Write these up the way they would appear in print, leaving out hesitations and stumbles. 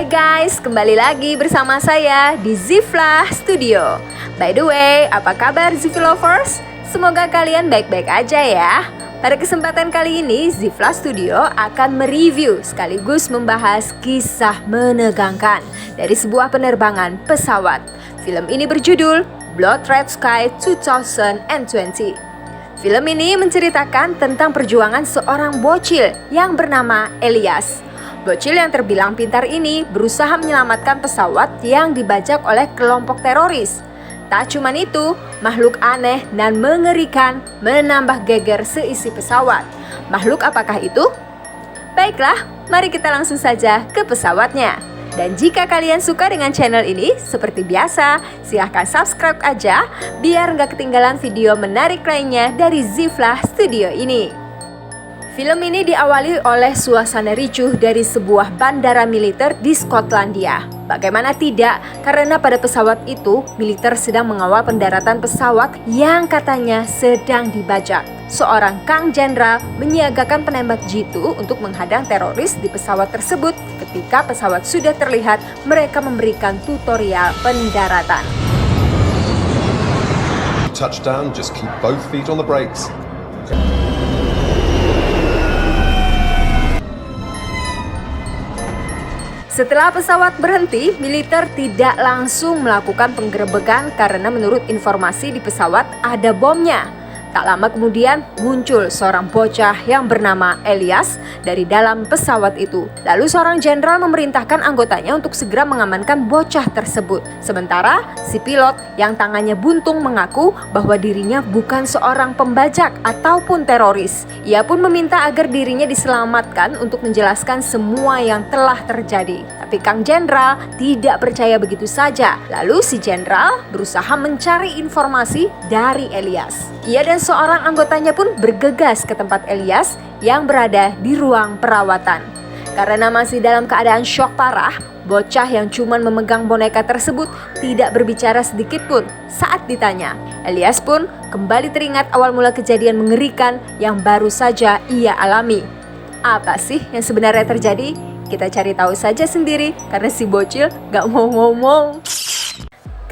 Hai guys, kembali lagi bersama saya di Zifla Studio. By the way, apa kabar Zifi lovers? Semoga kalian baik-baik aja ya. Pada kesempatan kali ini, Zifla Studio akan mereview sekaligus membahas kisah menegangkan dari sebuah penerbangan pesawat. Film ini berjudul Blood Red Sky 2020. Film ini menceritakan tentang perjuangan seorang bocil yang bernama Elias. Bocil yang terbilang pintar ini berusaha menyelamatkan pesawat yang dibajak oleh kelompok teroris. Tak cuma itu, makhluk aneh dan mengerikan menambah geger seisi pesawat. Makhluk apakah itu? Baiklah, mari kita langsung saja ke pesawatnya. Dan jika kalian suka dengan channel ini, seperti biasa, silahkan subscribe aja biar nggak ketinggalan video menarik lainnya dari Zifla Studio ini. Film ini diawali oleh suasana ricuh dari sebuah bandara militer di Skotlandia. Bagaimana tidak, karena pada pesawat itu, militer sedang mengawal pendaratan pesawat yang katanya sedang dibajak. Seorang Kang Jenderal menyiagakan penembak jitu untuk menghadang teroris di pesawat tersebut. Ketika pesawat sudah terlihat, mereka memberikan tutorial pendaratan. Touchdown, just keep both feet on the brakes. Setelah pesawat berhenti, militer tidak langsung melakukan penggerebekan karena menurut informasi di pesawat ada bomnya. Tak lama kemudian muncul seorang bocah yang bernama Elias dari dalam pesawat itu. Lalu seorang jenderal memerintahkan anggotanya untuk segera mengamankan bocah tersebut. Sementara si pilot yang tangannya buntung mengaku bahwa dirinya bukan seorang pembajak ataupun teroris. Ia pun meminta agar dirinya diselamatkan untuk menjelaskan semua yang telah terjadi. Tapi Kang Jenderal tidak percaya begitu saja. Lalu si jenderal berusaha mencari informasi dari Elias. Ia dan seorang anggotanya pun bergegas ke tempat Elias yang berada di ruang perawatan. Karena masih dalam keadaan syok parah, bocah yang cuma memegang boneka tersebut tidak berbicara sedikit pun saat ditanya. Elias pun kembali teringat awal mula kejadian mengerikan yang baru saja ia alami. Apa sih yang sebenarnya terjadi? Kita cari tahu saja sendiri karena si bocil gak mau ngomong.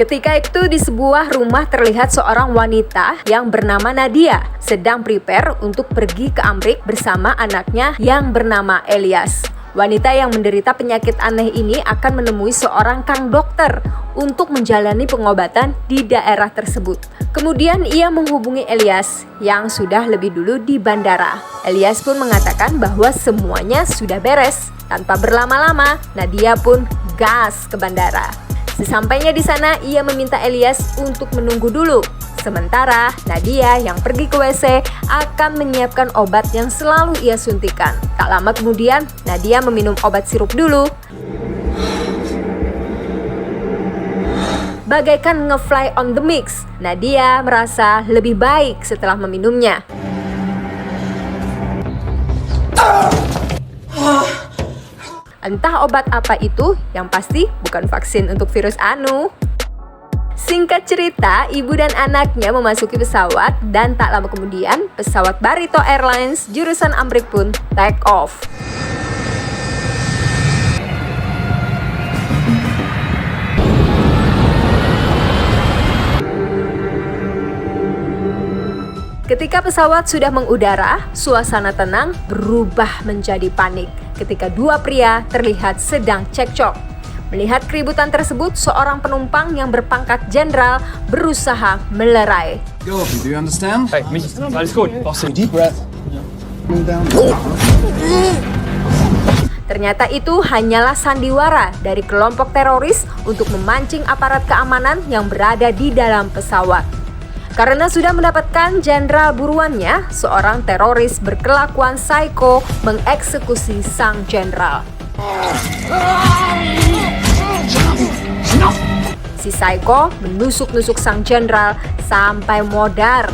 Ketika itu di sebuah rumah terlihat seorang wanita yang bernama Nadia sedang prepare untuk pergi ke Amrik bersama anaknya yang bernama Elias. Wanita yang menderita penyakit aneh ini akan menemui seorang kang dokter untuk menjalani pengobatan di daerah tersebut. Kemudian ia menghubungi Elias yang sudah lebih dulu di bandara. Elias pun mengatakan bahwa semuanya sudah beres. Tanpa berlama-lama, Nadia pun gas ke bandara. Sesampainya di sana, ia meminta Elias untuk menunggu dulu. Sementara Nadia yang pergi ke WC akan menyiapkan obat yang selalu ia suntikan. Tak lama kemudian, Nadia meminum obat sirup dulu. Bagaikan nge-fly on the mix, Nadia merasa lebih baik setelah meminumnya. Entah obat apa itu, yang pasti bukan vaksin untuk virus anu. Singkat cerita, ibu dan anaknya memasuki pesawat dan tak lama kemudian pesawat Barito Airlines jurusan Amrik pun take off. Ketika pesawat sudah mengudara, suasana tenang berubah menjadi panik ketika dua pria terlihat sedang cekcok. Melihat keributan tersebut, seorang penumpang yang berpangkat jenderal berusaha melerai. Go, do you understand? Hey, me, alles gut. Deep breath. Down. Ternyata itu hanyalah sandiwara dari kelompok teroris untuk memancing aparat keamanan yang berada di dalam pesawat. Karena sudah mendapatkan jenderal buruannya, seorang teroris berkelakuan psiko mengeksekusi sang jenderal. Si psiko menusuk-nusuk sang jenderal sampai modar.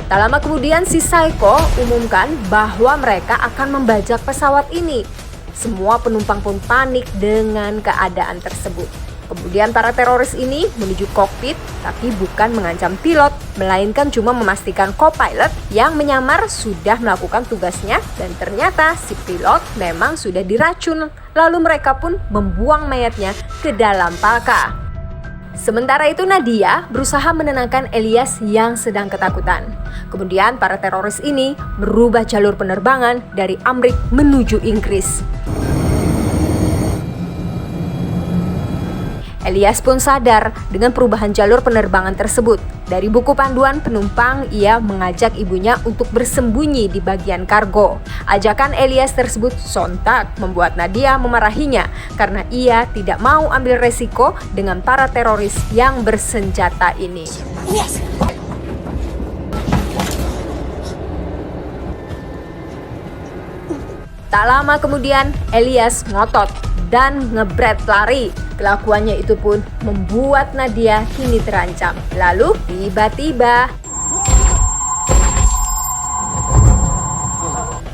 Tak lama kemudian si psiko umumkan bahwa mereka akan membajak pesawat ini. Semua penumpang pun panik dengan keadaan tersebut. Kemudian para teroris ini menuju kokpit, tapi bukan mengancam pilot, melainkan cuma memastikan co-pilot yang menyamar sudah melakukan tugasnya dan ternyata si pilot memang sudah diracun. Lalu mereka pun membuang mayatnya ke dalam palka. Sementara itu Nadia berusaha menenangkan Elias yang sedang ketakutan. Kemudian para teroris ini merubah jalur penerbangan dari Amrik menuju Inggris. Elias pun sadar dengan perubahan jalur penerbangan tersebut. Dari buku panduan penumpang, ia mengajak ibunya untuk bersembunyi di bagian kargo. Ajakan Elias tersebut sontak membuat Nadia memarahinya karena ia tidak mau ambil resiko dengan para teroris yang bersenjata ini. Tak lama kemudian, Elias ngotot dan ngebret lari. Kelakuannya itu pun membuat Nadia kini terancam. Lalu tiba-tiba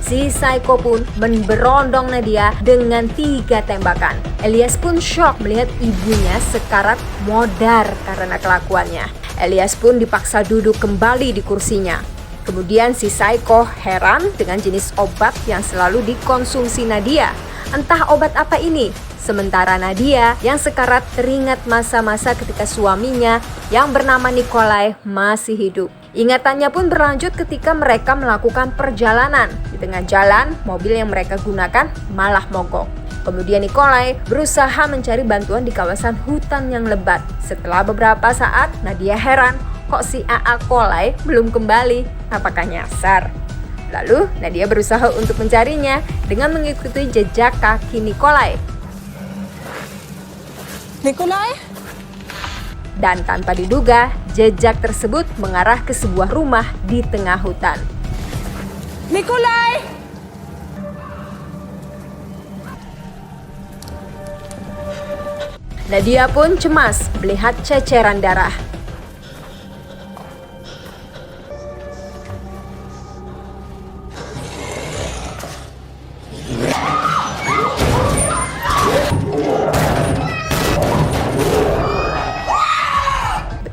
si Psycho pun memberondong Nadia dengan 3 tembakan. Elias pun shock melihat ibunya sekarat modar karena kelakuannya. Elias pun dipaksa duduk kembali di kursinya. Kemudian si Psycho heran dengan jenis obat yang selalu dikonsumsi Nadia. Entah obat apa ini. Sementara Nadia yang sekarat teringat masa-masa ketika suaminya yang bernama Nikolai masih hidup. Ingatannya pun berlanjut ketika mereka melakukan perjalanan. Di tengah jalan, mobil yang mereka gunakan malah mogok. Kemudian Nikolai berusaha mencari bantuan di kawasan hutan yang lebat. Setelah beberapa saat, Nadia heran, kok si AA Kolai belum kembali? Apakah nyasar? Lalu Nadia berusaha untuk mencarinya dengan mengikuti jejak kaki Nikolai. Dan tanpa diduga, jejak tersebut mengarah ke sebuah rumah di tengah hutan. Nikolai! Nadia pun cemas melihat ceceran darah.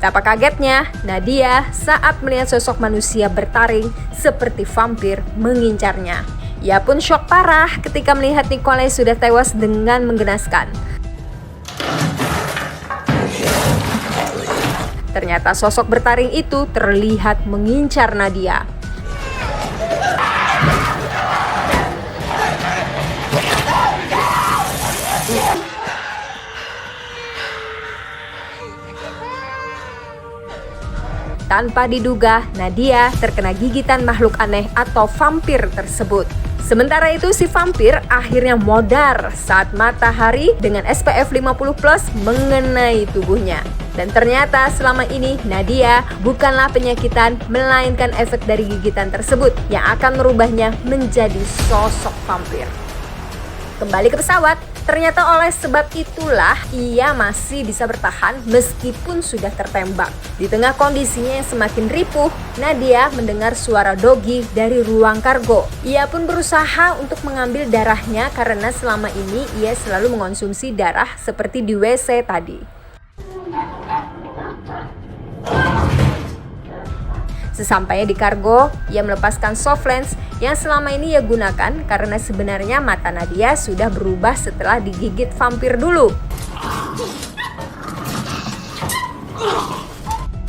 Betapa kagetnya Nadia saat melihat sosok manusia bertaring seperti vampir mengincarnya. Ia pun syok parah ketika melihat Nikolai sudah tewas dengan menggenaskan. Ternyata sosok bertaring itu terlihat mengincar Nadia. Tanpa diduga, Nadia terkena gigitan makhluk aneh atau vampir tersebut. Sementara itu si vampir akhirnya modar saat matahari dengan SPF 50+ mengenai tubuhnya. Dan ternyata selama ini Nadia bukanlah penyakitan, melainkan efek dari gigitan tersebut yang akan merubahnya menjadi sosok vampir. Kembali ke pesawat, ternyata oleh sebab itulah ia masih bisa bertahan meskipun sudah tertembak. Di tengah kondisinya yang semakin ripuh, Nadia mendengar suara Dogi dari ruang kargo. Ia pun berusaha untuk mengambil darahnya karena selama ini ia selalu mengonsumsi darah seperti di WC tadi. Sesampainya di kargo, ia melepaskan soft lens yang selama ini ia gunakan karena sebenarnya mata Nadia sudah berubah setelah digigit vampir dulu.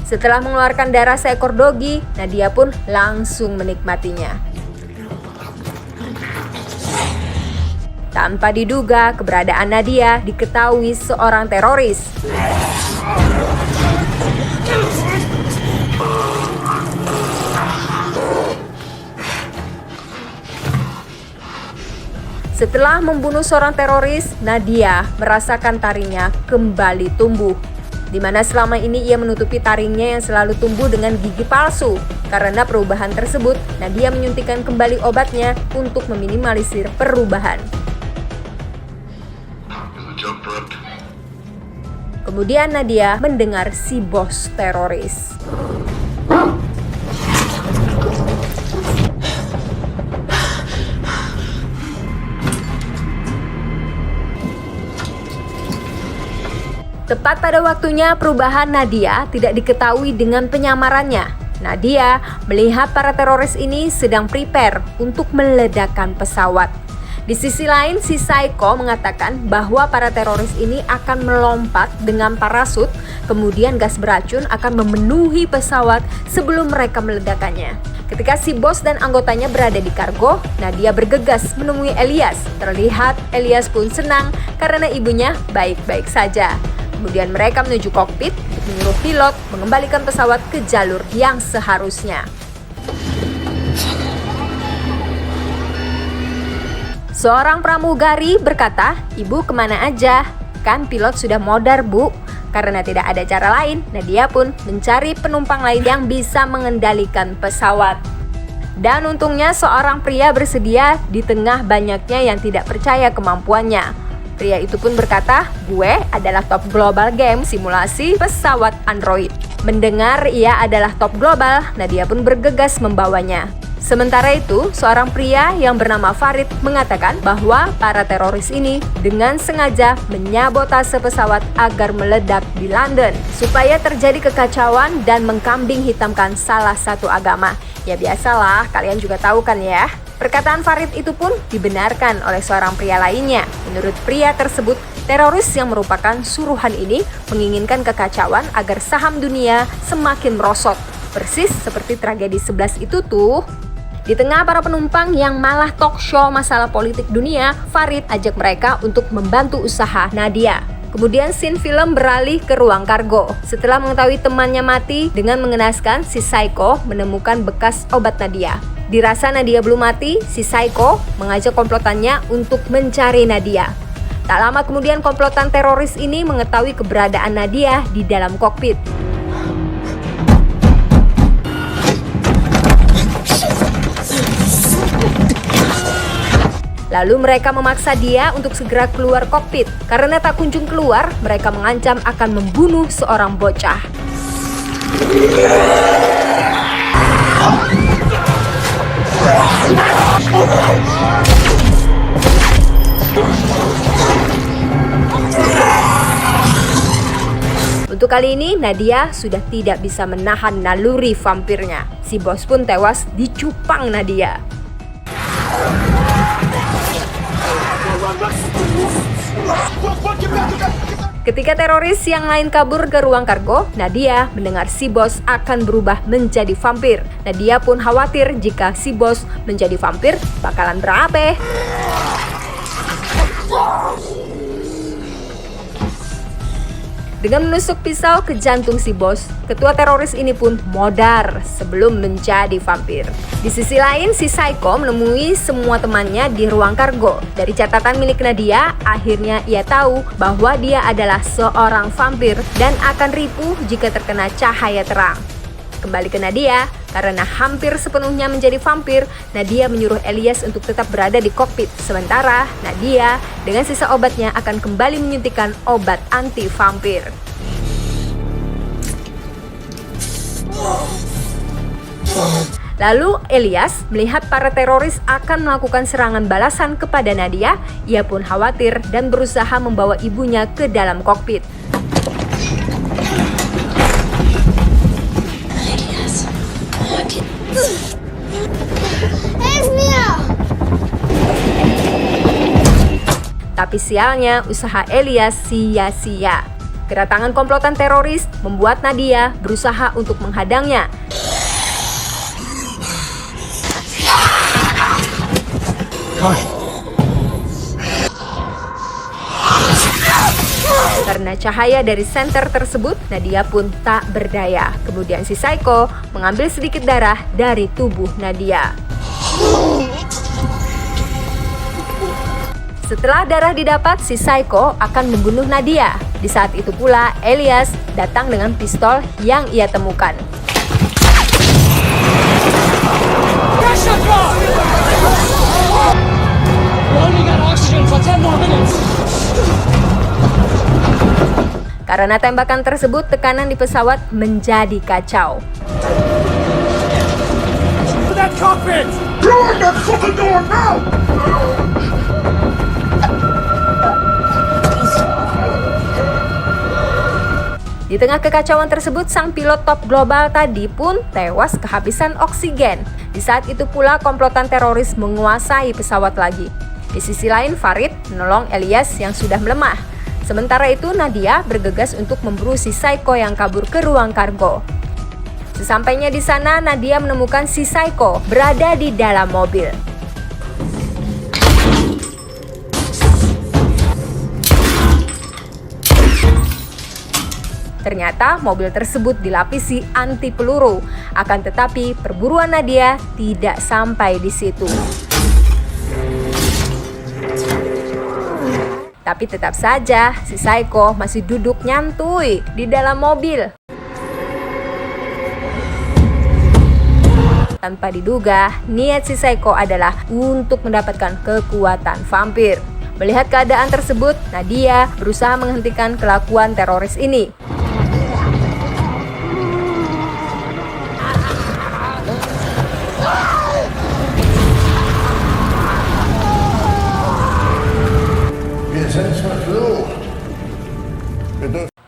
Setelah mengeluarkan darah seekor Dogi, Nadia pun langsung menikmatinya. Tanpa diduga, keberadaan Nadia diketahui seorang teroris. Setelah membunuh seorang teroris, Nadia merasakan taringnya kembali tumbuh. Di mana selama ini ia menutupi taringnya yang selalu tumbuh dengan gigi palsu. Karena perubahan tersebut, Nadia menyuntikkan kembali obatnya untuk meminimalisir perubahan. Kemudian Nadia mendengar si bos teroris. Tepat pada waktunya perubahan Nadia tidak diketahui dengan penyamarannya. Nadia melihat para teroris ini sedang prepare untuk meledakkan pesawat. Di sisi lain, si Psycho mengatakan bahwa para teroris ini akan melompat dengan parasut, kemudian gas beracun akan memenuhi pesawat sebelum mereka meledakkannya. Ketika si bos dan anggotanya berada di kargo, Nadia bergegas menemui Elias. Terlihat Elias pun senang karena ibunya baik-baik saja. Kemudian mereka menuju kokpit untuk menyuruh pilot mengembalikan pesawat ke jalur yang seharusnya. Seorang pramugari berkata, "Ibu kemana aja? Kan pilot sudah modar, Bu." Karena tidak ada cara lain, Nadia pun mencari penumpang lain yang bisa mengendalikan pesawat. Dan untungnya seorang pria bersedia di tengah banyaknya yang tidak percaya kemampuannya. Pria itu pun berkata, "Gue adalah top global game simulasi pesawat Android." Mendengar ia adalah top global, Nadia pun bergegas membawanya. Sementara itu, seorang pria yang bernama Farid mengatakan bahwa para teroris ini dengan sengaja menyabotase pesawat agar meledak di London supaya terjadi kekacauan dan mengkambing hitamkan salah satu agama. Ya biasalah, kalian juga tahu kan ya. Perkataan Farid itu pun dibenarkan oleh seorang pria lainnya. Menurut pria tersebut, teroris yang merupakan suruhan ini menginginkan kekacauan agar saham dunia semakin merosot. Persis seperti tragedi 11 itu tuh. Di tengah para penumpang yang malah talk show masalah politik dunia, Farid ajak mereka untuk membantu usaha Nadia. Kemudian scene film beralih ke ruang kargo. Setelah mengetahui temannya mati, dengan mengenaskan, si Psycho menemukan bekas obat Nadia. Dirasa Nadia belum mati, si Psycho mengajak komplotannya untuk mencari Nadia. Tak lama kemudian komplotan teroris ini mengetahui keberadaan Nadia di dalam kokpit. Lalu mereka memaksa dia untuk segera keluar kokpit. Karena tak kunjung keluar, mereka mengancam akan membunuh seorang bocah. Untuk kali ini, Nadia sudah tidak bisa menahan naluri vampirnya. Si bos pun tewas dicupang Nadia. Ketika teroris yang lain kabur ke ruang kargo, Nadia mendengar si bos akan berubah menjadi vampir. Nadia pun khawatir jika si bos menjadi vampir bakalan berape. Dengan menusuk pisau ke jantung si bos, ketua teroris ini pun modar sebelum menjadi vampir. Di sisi lain, si Psycho menemui semua temannya di ruang kargo. Dari catatan milik Nadia, akhirnya ia tahu bahwa dia adalah seorang vampir dan akan ripuh jika terkena cahaya terang. Kembali ke Nadia, karena hampir sepenuhnya menjadi vampir, Nadia menyuruh Elias untuk tetap berada di kokpit. Sementara Nadia dengan sisa obatnya akan kembali menyuntikkan obat anti-vampir. Lalu Elias melihat para teroris akan melakukan serangan balasan kepada Nadia. Ia pun khawatir dan berusaha membawa ibunya ke dalam kokpit. Tapi sialnya, usaha Elias sia-sia. Kedatangan komplotan teroris membuat Nadia berusaha untuk menghadangnya. Karena cahaya dari senter tersebut, Nadia pun tak berdaya. Kemudian si Psycho mengambil sedikit darah dari tubuh Nadia. Setelah darah didapat, si Psycho akan membunuh Nadia. Di saat itu pula, Elias datang dengan pistol yang ia temukan. Karena tembakan tersebut, tekanan di pesawat menjadi kacau. Di tengah kekacauan tersebut, sang pilot top global tadi pun tewas kehabisan oksigen. Di saat itu pula komplotan teroris menguasai pesawat lagi. Di sisi lain, Farid menolong Elias yang sudah melemah. Sementara itu, Nadia bergegas untuk memburu si Psycho yang kabur ke ruang kargo. Sesampainya di sana, Nadia menemukan si Psycho berada di dalam mobil. Ternyata mobil tersebut dilapisi anti peluru. Akan tetapi perburuan Nadia tidak sampai di situ. Tapi tetap saja si Psycho masih duduk nyantui di dalam mobil. Tanpa diduga, niat si Psycho adalah untuk mendapatkan kekuatan vampir. Melihat keadaan tersebut, Nadia berusaha menghentikan kelakuan teroris ini.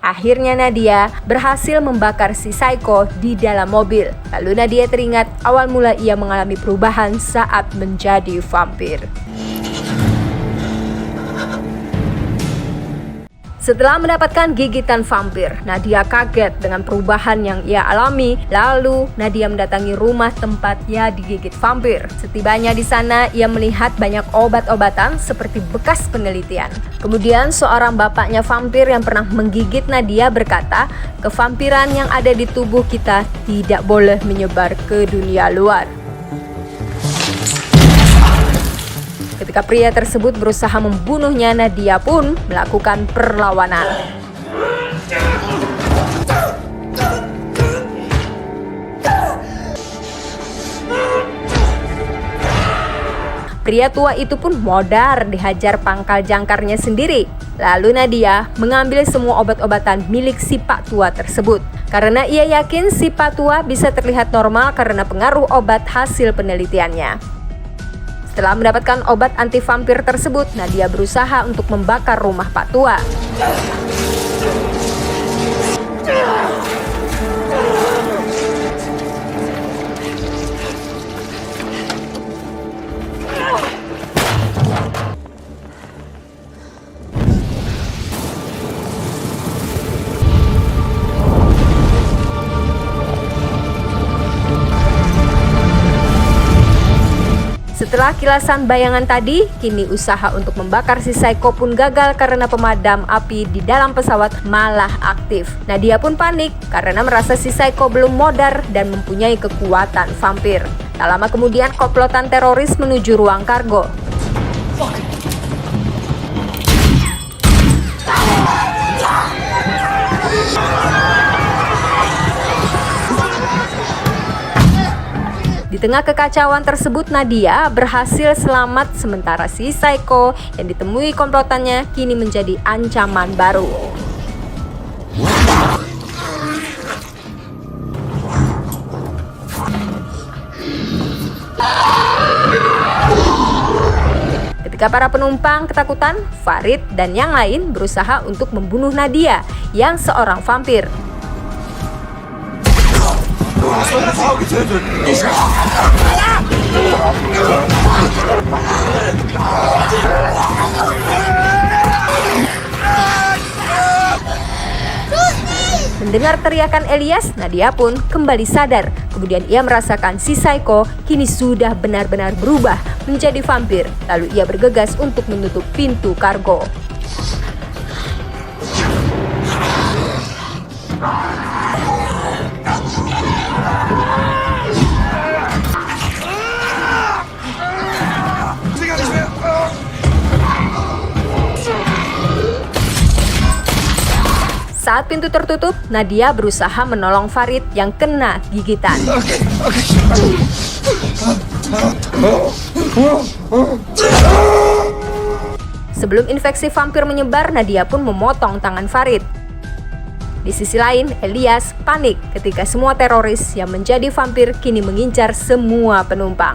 Akhirnya Nadia berhasil membakar si Psycho di dalam mobil. Lalu Nadia teringat awal mula ia mengalami perubahan saat menjadi vampir. Setelah mendapatkan gigitan vampir, Nadia kaget dengan perubahan yang ia alami. Lalu Nadia mendatangi rumah tempat ia digigit vampir. Setibanya di sana, ia melihat banyak obat-obatan seperti bekas penelitian. Kemudian seorang bapaknya vampir yang pernah menggigit Nadia berkata, kevampiran yang ada di tubuh kita tidak boleh menyebar ke dunia luar. Ketika pria tersebut berusaha membunuhnya, Nadia pun melakukan perlawanan. Pria tua itu pun modar dihajar pangkal jangkarnya sendiri. Lalu Nadia mengambil semua obat-obatan milik si Pak Tua tersebut. Karena ia yakin si Pak Tua bisa terlihat normal karena pengaruh obat hasil penelitiannya. Setelah mendapatkan obat anti vampir tersebut, Nadia berusaha untuk membakar rumah Pak Tua. Setelah kilasan bayangan tadi, kini usaha untuk membakar si Psycho pun gagal karena pemadam api di dalam pesawat malah aktif. Nadia pun panik karena merasa si Psycho belum modar dan mempunyai kekuatan vampir. Tak lama kemudian komplotan teroris menuju ruang kargo. Di tengah kekacauan tersebut, Nadia berhasil selamat sementara si Psycho yang ditemui komplotannya kini menjadi ancaman baru. Ketika para penumpang ketakutan, Farid dan yang lain berusaha untuk membunuh Nadia yang seorang vampir. Mendengar teriakan Elias, Nadia pun kembali sadar. Kemudian ia merasakan si Psycho kini sudah benar-benar berubah menjadi vampir. Lalu ia bergegas untuk menutup pintu kargo. Saat pintu tertutup, Nadia berusaha menolong Farid yang kena gigitan. Sebelum infeksi vampir menyebar, Nadia pun memotong tangan Farid. Di sisi lain, Elias panik ketika semua teroris yang menjadi vampir kini mengincar semua penumpang.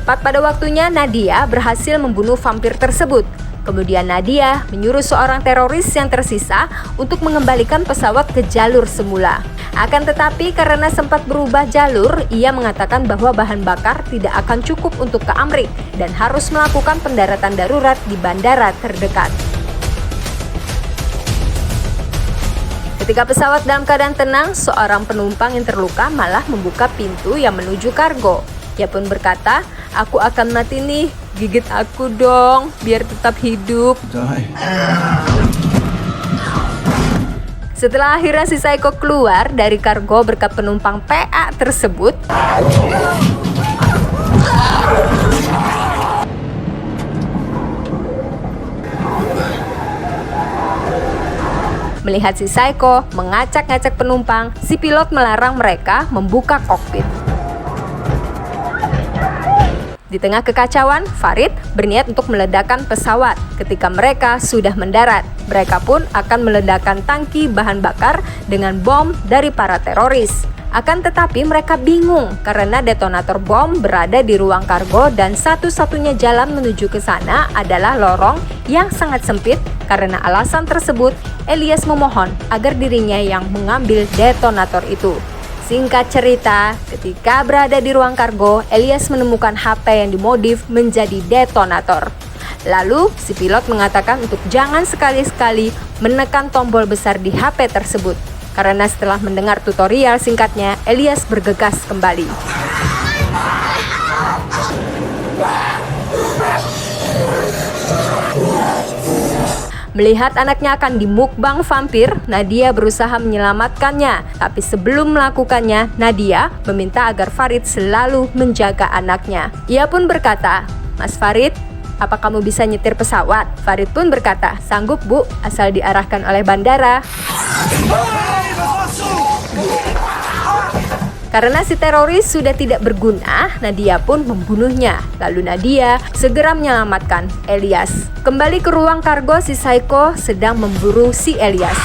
Tepat pada waktunya, Nadia berhasil membunuh vampir tersebut. Kemudian Nadia menyuruh seorang teroris yang tersisa untuk mengembalikan pesawat ke jalur semula. Akan tetapi karena sempat berubah jalur, ia mengatakan bahwa bahan bakar tidak akan cukup untuk ke Amrik dan harus melakukan pendaratan darurat di bandara terdekat. Ketika pesawat dalam keadaan tenang, seorang penumpang yang terluka malah membuka pintu yang menuju kargo. Ia pun berkata, "Aku akan mati nih, gigit aku dong, biar tetap hidup." Die. Setelah akhirnya si Psycho keluar dari kargo berkat penumpang PA tersebut, melihat si Psycho mengacak-ngacak penumpang, si pilot melarang mereka membuka kokpit. Di tengah kekacauan, Farid berniat untuk meledakkan pesawat. Ketika mereka sudah mendarat, mereka pun akan meledakkan tangki bahan bakar dengan bom dari para teroris. Akan tetapi mereka bingung karena detonator bom berada di ruang kargo dan satu-satunya jalan menuju ke sana adalah lorong yang sangat sempit. Karena alasan tersebut, Elias memohon agar dirinya yang mengambil detonator itu. Singkat cerita, ketika berada di ruang kargo, Elias menemukan HP yang dimodif menjadi detonator. Lalu, si pilot mengatakan untuk jangan sekali-sekali menekan tombol besar di HP tersebut. Karena setelah mendengar tutorial singkatnya, Elias bergegas kembali. Melihat anaknya akan dimukbang vampir, Nadia berusaha menyelamatkannya. Tapi sebelum melakukannya, Nadia meminta agar Farid selalu menjaga anaknya. Ia pun berkata, "Mas Farid, apa kamu bisa nyetir pesawat?" Farid pun berkata, "Sanggup Bu, asal diarahkan oleh bandara." Karena si teroris sudah tidak berguna, Nadia pun membunuhnya. Lalu Nadia segera menyelamatkan Elias. Kembali ke ruang kargo, si Psycho sedang memburu si Elias.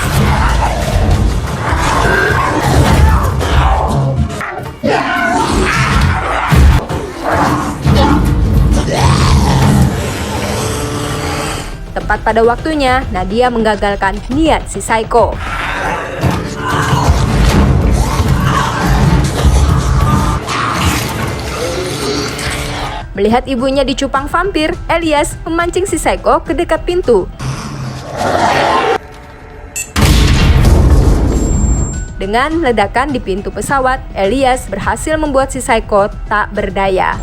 Tepat pada waktunya, Nadia menggagalkan niat si Psycho. Melihat ibunya dicupang vampir, Elias memancing si Psycho ke dekat pintu. Dengan ledakan di pintu pesawat, Elias berhasil membuat si Psycho tak berdaya.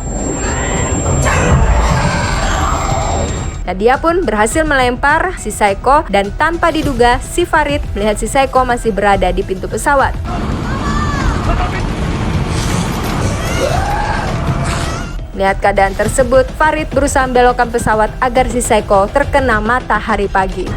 Nadia pun berhasil melempar si Psycho dan tanpa diduga si Farid melihat si Psycho masih berada di pintu pesawat. Melihat keadaan tersebut, Farid berusaha membelokkan pesawat agar si Psycho terkena matahari pagi.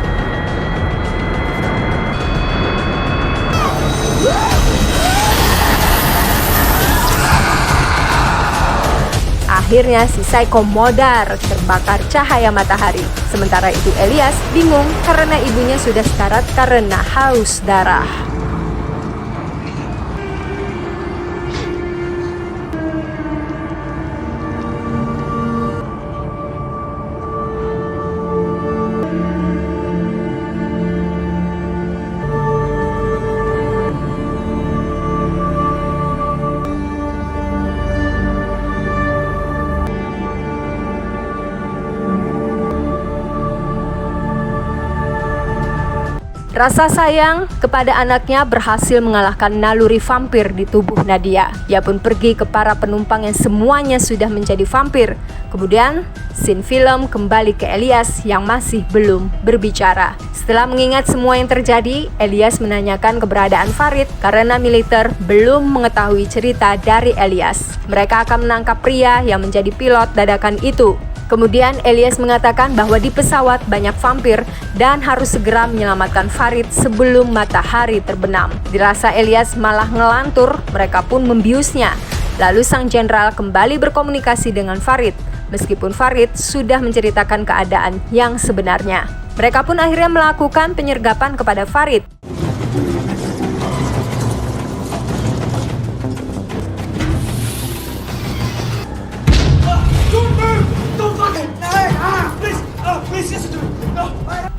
Akhirnya si Psycho modar terbakar cahaya matahari. Sementara itu Elias bingung karena ibunya sudah sekarat karena haus darah. Rasa sayang kepada anaknya berhasil mengalahkan naluri vampir di tubuh Nadia. Ia pun pergi ke para penumpang yang semuanya sudah menjadi vampir. Kemudian, scene film kembali ke Elias yang masih belum berbicara. Setelah mengingat semua yang terjadi, Elias menanyakan keberadaan Farid karena militer belum mengetahui cerita dari Elias. Mereka akan menangkap pria yang menjadi pilot dadakan itu. Kemudian Elias mengatakan bahwa di pesawat banyak vampir dan harus segera menyelamatkan Farid sebelum matahari terbenam. Dirasa Elias malah ngelantur, mereka pun membiusnya. Lalu sang jenderal kembali berkomunikasi dengan Farid, meskipun Farid sudah menceritakan keadaan yang sebenarnya. Mereka pun akhirnya melakukan penyergapan kepada Farid.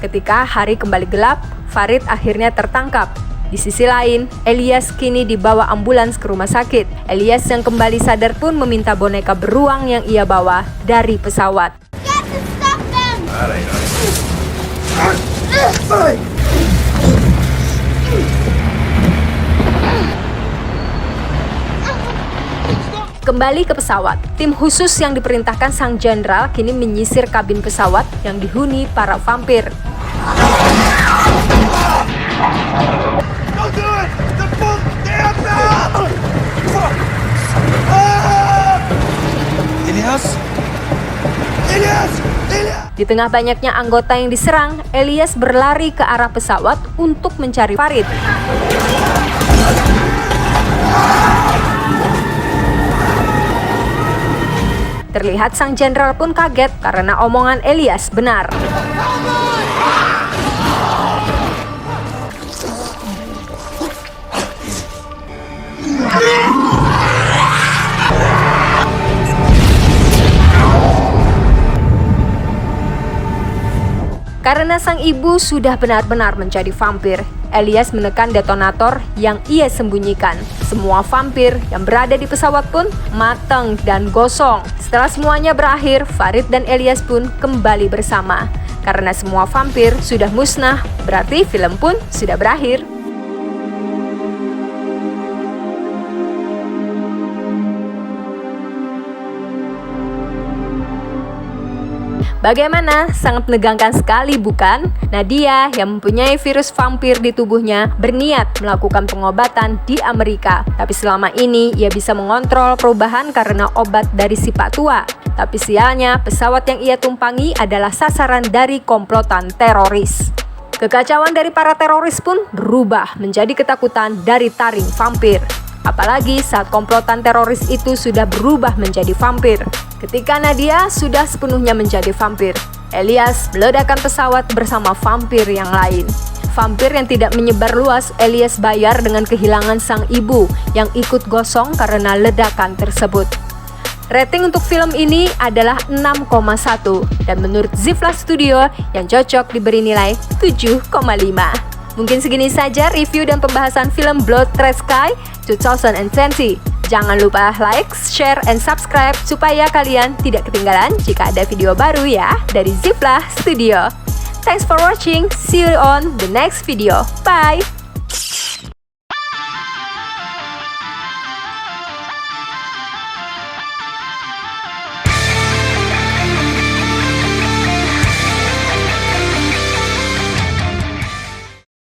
Ketika hari kembali gelap, Farid akhirnya tertangkap. Di sisi lain, Elias kini dibawa ambulans ke rumah sakit. Elias yang kembali sadar pun meminta boneka beruang yang ia bawa dari pesawat. Kembali ke pesawat, tim khusus yang diperintahkan sang jenderal kini menyisir kabin pesawat yang dihuni para vampir. Di tengah banyaknya anggota yang diserang, Elias berlari ke arah pesawat untuk mencari Farid. Terlihat sang jenderal pun kaget karena omongan Elias benar. Karena sang ibu sudah benar-benar menjadi vampir, Elias menekan detonator yang ia sembunyikan. Semua vampir yang berada di pesawat pun matang dan gosong. Setelah semuanya berakhir, Farid dan Elias pun kembali bersama. Karena semua vampir sudah musnah, berarti film pun sudah berakhir. Bagaimana? Sangat menegangkan sekali bukan? Nadia yang mempunyai virus vampir di tubuhnya berniat melakukan pengobatan di Amerika. Tapi selama ini ia bisa mengontrol perubahan karena obat dari si Pak Tua. Tapi sialnya pesawat yang ia tumpangi adalah sasaran dari komplotan teroris. Kekacauan dari para teroris pun berubah menjadi ketakutan dari taring vampir. Apalagi saat komplotan teroris itu sudah berubah menjadi vampir. Ketika Nadia sudah sepenuhnya menjadi vampir, Elias meledakkan pesawat bersama vampir yang lain. Vampir yang tidak menyebar luas, Elias bayar dengan kehilangan sang ibu yang ikut gosong karena ledakan tersebut. Rating untuk film ini adalah 6,1 dan menurut Zifla Studio yang cocok diberi nilai 7,5. Mungkin segini saja review dan pembahasan film Blood Red Sky 2020. Jangan lupa like, share, and subscribe supaya kalian tidak ketinggalan jika ada video baru ya dari Zifla Studio. Thanks for watching. See you on the next video. Bye!